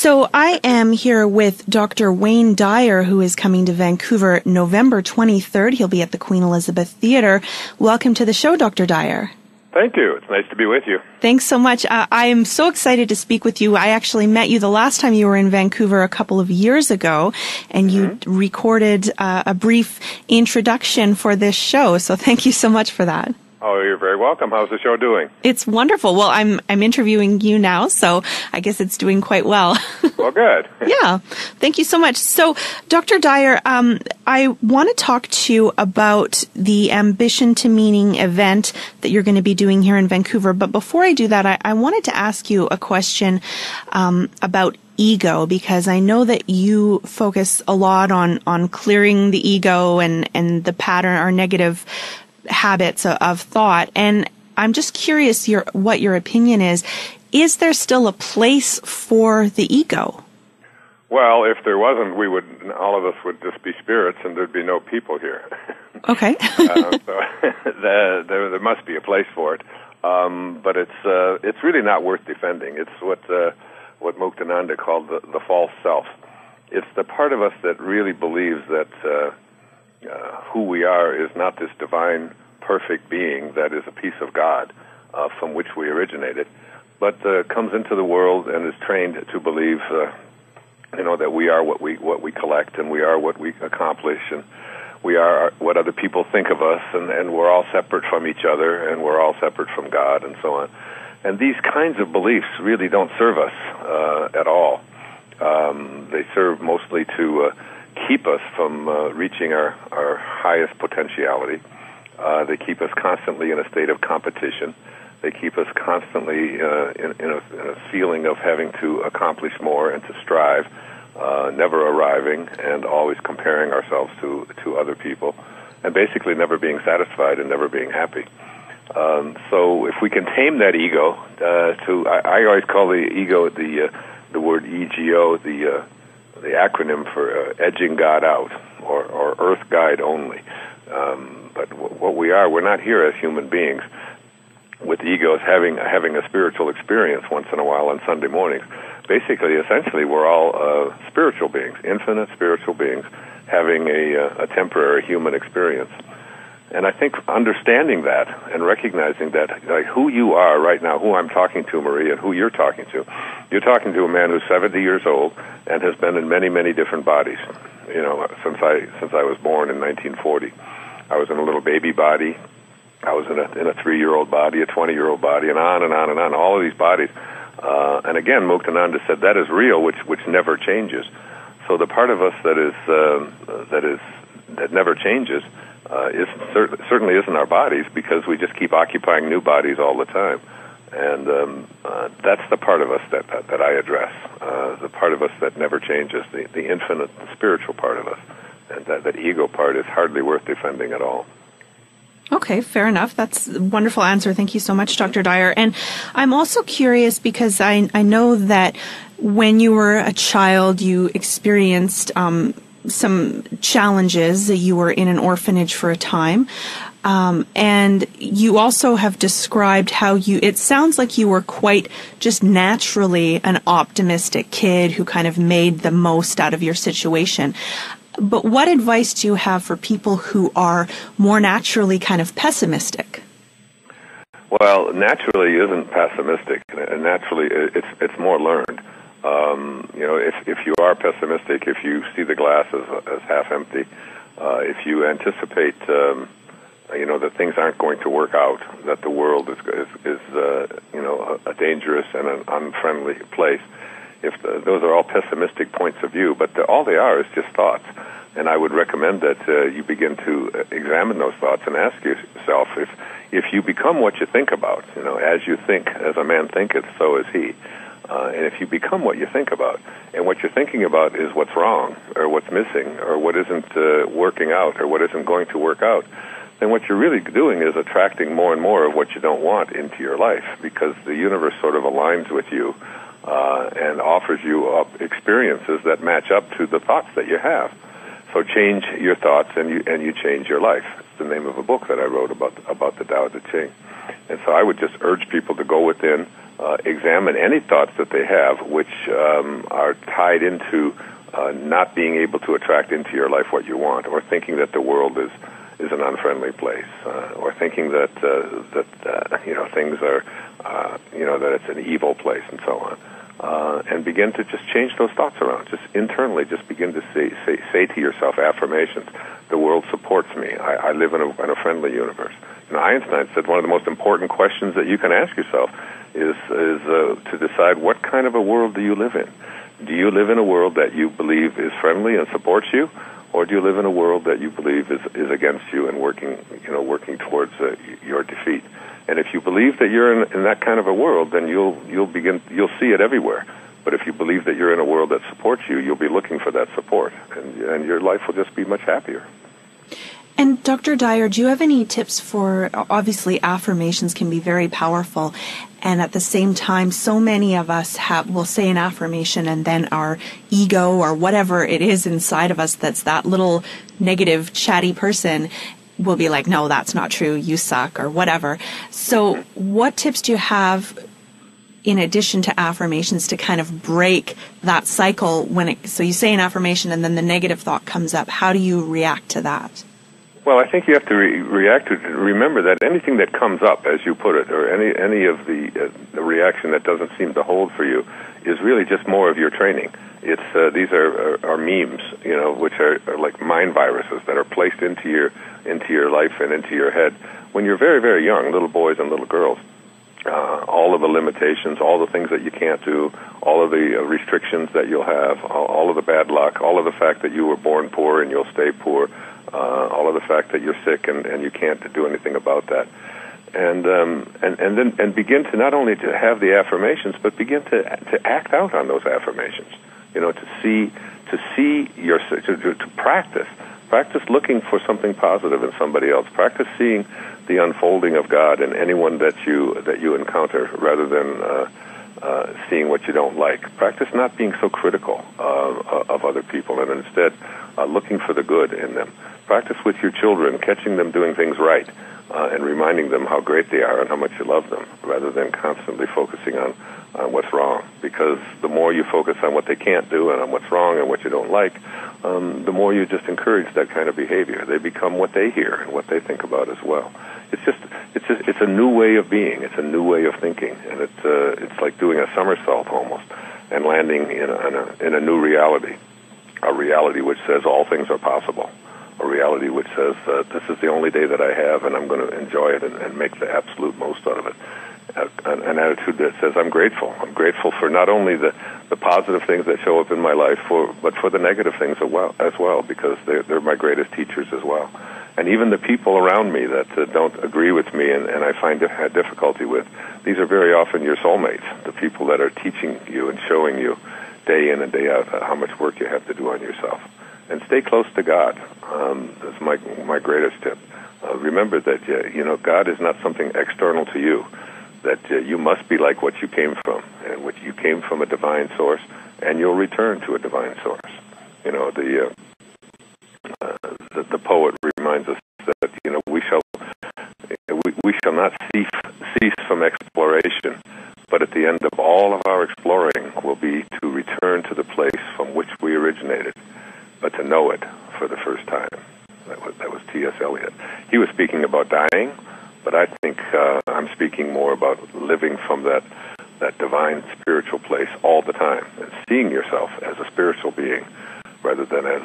So I am here with Dr. Wayne Dyer, who is coming to Vancouver November 23rd. He'll be at the Queen Elizabeth Theatre. Welcome to the show, Dr. Dyer. Thank you. It's nice to be with you. Thanks so much. I am so excited to speak with you. I actually met you the last time you were in Vancouver a couple of years ago, and you recorded a brief introduction for this show. So thank you so much for that. Oh, you're very welcome. How's the show doing? It's wonderful. Well, I'm interviewing you now, so I guess it's doing quite well. Well, good. Yeah. Thank you so much. So, Dr. Dyer, I want to talk to you about the Ambition to Meaning event that you're going to be doing here in Vancouver. But before I do that, I wanted to ask you a question about ego, because I know that you focus a lot on clearing the ego and the pattern or negative habits of thought. And I'm just curious what your opinion is. Is there still a place for the ego? Well, if there wasn't, all of us would just be spirits and there'd be no people here. Okay. So there must be a place for it. But it's really not worth defending. It's what Muktananda called the false self. It's the part of us that really believes that who we are is not this divine, perfect being that is a piece of God from which we originated, but comes into the world and is trained to believe, that we are what we collect, and we are what we accomplish, and we are what other people think of us, and we're all separate from each other, and we're all separate from God, and so on. And these kinds of beliefs really don't serve us at all. They serve mostly to keep us from reaching our highest potentiality. They keep us constantly in a state of competition. They keep us constantly in a feeling of having to accomplish more and to strive, never arriving, and always comparing ourselves to other people, and basically never being satisfied and never being happy. So if we can tame that ego, I always call the ego the word EGO, the acronym for edging God out, or earth guide only. But what we are, we're not here as human beings with egos having a spiritual experience once in a while on Sunday mornings. Basically, essentially, we're all spiritual beings, infinite spiritual beings, having a temporary human experience. And I think understanding that and recognizing that, like, who you are right now, who I'm talking to, Marie, and who you're talking to a man who's 70 years old and has been in many, many different bodies. Since I was born in 1940, I was in a little baby body. I was in a 3-year-old body, a 20-year-old body, and on and on and on. All of these bodies. And again, Muktananda said that is real, which never changes. So the part of us that never changes certainly isn't our bodies, because we just keep occupying new bodies all the time. And that's the part of us that I address, the part of us that never changes, the infinite, the spiritual part of us. And that ego part is hardly worth defending at all. Okay, fair enough. That's a wonderful answer. Thank you so much, Dr. Dyer. And I'm also curious because I know that when you were a child, you experienced some challenges. You were in an orphanage for a time. And you also have described how it sounds like you were quite just naturally an optimistic kid who kind of made the most out of your situation. But what advice do you have for people who are more naturally kind of pessimistic? Well, naturally isn't pessimistic, and naturally it's more learned. If you are pessimistic, if you see the glass as half empty, if you anticipate, that things aren't going to work out, that the world is a dangerous and an unfriendly place. Those are all pessimistic points of view, but all they are is just thoughts. And I would recommend that you begin to examine those thoughts and ask yourself if you become what you think about. As you think, as a man thinketh, so is he. And if you become what you think about, and what you're thinking about is what's wrong, or what's missing, or what isn't working out, or what isn't going to work out, then what you're really doing is attracting more and more of what you don't want into your life, because the universe sort of aligns with you and offers you experiences that match up to the thoughts that you have. So change your thoughts, and you change your life. It's the name of a book that I wrote about the Tao Te Ching. And so I would just urge people to go within, examine any thoughts that they have which are tied into not being able to attract into your life what you want, or thinking that the world is an unfriendly place, or thinking that things are that it's an evil place, and so on, and begin to just change those thoughts around. Just internally, just begin to say to yourself affirmations. The world supports me. I live in a friendly universe. Einstein said one of the most important questions that you can ask yourself is to decide what kind of a world do you live in. Do you live in a world that you believe is friendly and supports you, or do you live in a world that you believe is against you and working towards your defeat? And if you believe that you're in that kind of a world, then you'll see it everywhere. But if you believe that you're in a world that supports you, you'll be looking for that support, and your life will just be much happier. And Dr. Dyer, do you have any tips for, obviously affirmations can be very powerful, and at the same time, so many of us will say an affirmation and then our ego or whatever it is inside of us that's that little negative, chatty person will be like, no, that's not true, you suck, or whatever. So what tips do you have in addition to affirmations to kind of break that cycle so you say an affirmation and then the negative thought comes up? How do you react to that? Well, I think you have to react to remember that anything that comes up, as you put it, or any of the reaction that doesn't seem to hold for you, is really just more of your training. It's these are memes, which are like mind viruses that are placed into your life and into your head when you're very, very young, little boys and little girls. All of the limitations, all the things that you can't do, all of the restrictions that you'll have, all of the bad luck, all of the fact that you were born poor and you'll stay poor. All of the fact that you're sick and you can't do anything about that, and then begin to not only to have the affirmations, but begin to act out on those affirmations. To practice looking for something positive in somebody else. Practice seeing the unfolding of God in anyone that you encounter, rather than seeing what you don't like. Practice not being so critical of other people, and instead looking for the good in them. Practice with your children, catching them doing things right, and reminding them how great they are and how much you love them, rather than constantly focusing on what's wrong. Because the more you focus on what they can't do and on what's wrong and what you don't like, the more you just encourage that kind of behavior. They become what they hear and what they think about as well. It's a new way of being. It's a new way of thinking, and it's like doing a somersault almost and landing in a new reality, a reality which says all things are possible, a reality which says this is the only day that I have, and I'm going to enjoy it and make the absolute most out of it. An attitude that says I'm grateful. I'm grateful for not only the positive things that show up in my life, but for the negative things as well, because they're my greatest teachers as well. And even the people around me that don't agree with me and I find difficulty with, these are very often your soulmates, the people that are teaching you and showing you day in and day out how much work you have to do on yourself. And stay close to God. That's my greatest tip. Remember that God is not something external to you. That you must be like what you came from, and what you came from a divine source, and you'll return to a divine source. The poet reminds us that we shall not cease from exploration, but at the end of all of our exploring will be to return to the place from which we originated, but to know it for the first time. That was T.S. Eliot. He was speaking about dying, but I think I'm speaking more about living from that divine spiritual place all the time, and seeing yourself as a spiritual being rather than as